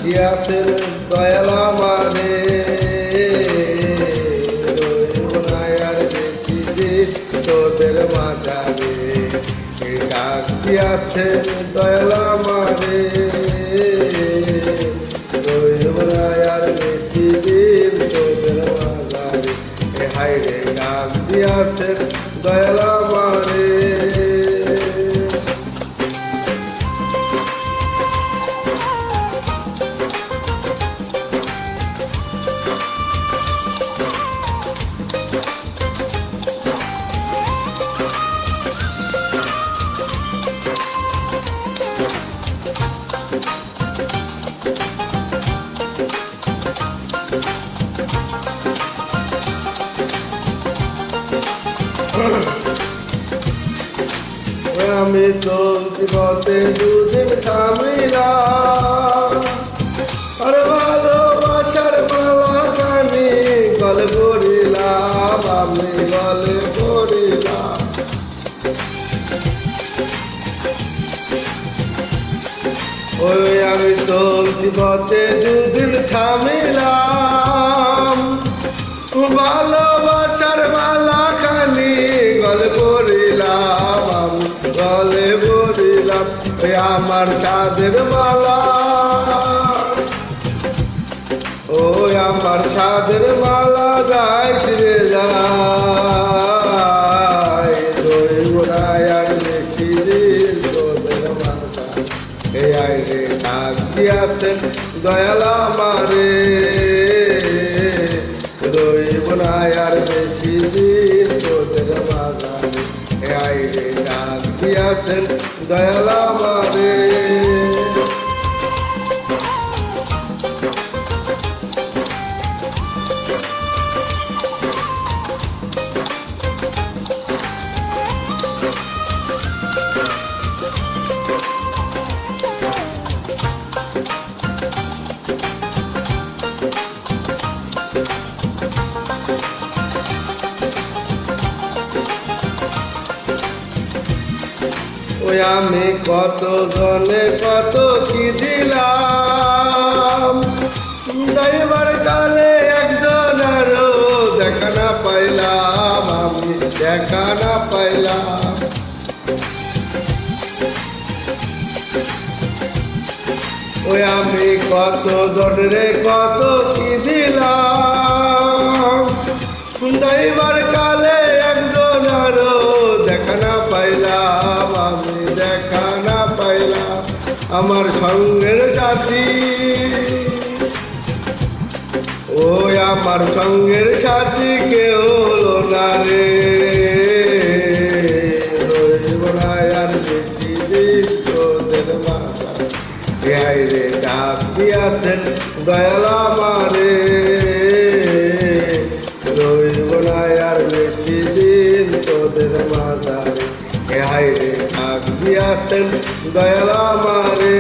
দিয়াছেন দয়াল আমারে, রইব না আর বেশি দিন তোদের মাঝারে। ডাক দিয়াছেন দয়াল আমারে, রইব না আর বেশি দিন তোদের মাঝারে। হায় রে ডাক দিয়াছেন দয়াল আমারে। আমি চলতি পথে দুদিন থামিলাম, আর ভালোবাসার মালা খানি গলে পড়িলাম, আমি গলে পড়িলাম। ওই আমি চলতি পথে দুদিন থামিলাম, ভালোবাসার মালা খানি গলে পড়িলাম, আমি গলে পড়িলাম। ওই আমার সাধের মালা, ওই আমার সাধের মালা যায় ফিরে যায়, রইব না আর বেশি দিন তোদের মাথা। এই আইরে ডাক দিয়াছেন দয়াল আমারে, রইব না আর বেশি দিন তোদের মাঝারে। আইরে ডাক দিয়াছেন দয়াল আমারে। ওই আমি কত জনে কত কি দিলাম, যাইবার কালে একজনেরও দেখা না পাইলাম, আমি দেখা না পাইলাম। ওই আমি কত জনে কত কি দিলাম, যাইবার কালে একজনেরও দেখা না পাইলাম, আমি দেখা না পাইলাম। আমার সঙ্গের সাথী, ওই আমার সঙ্গের সাথী কেউ হলো না রে, রইব না আর বেশি দিন তোদের মাথা। রে ডাক দিয়াছেন দয়াল আমারে, রইব না আর বেশি দিন তোদের মাঝারে। হায় রে ডাক দিয়াছেন দয়াল আমারে।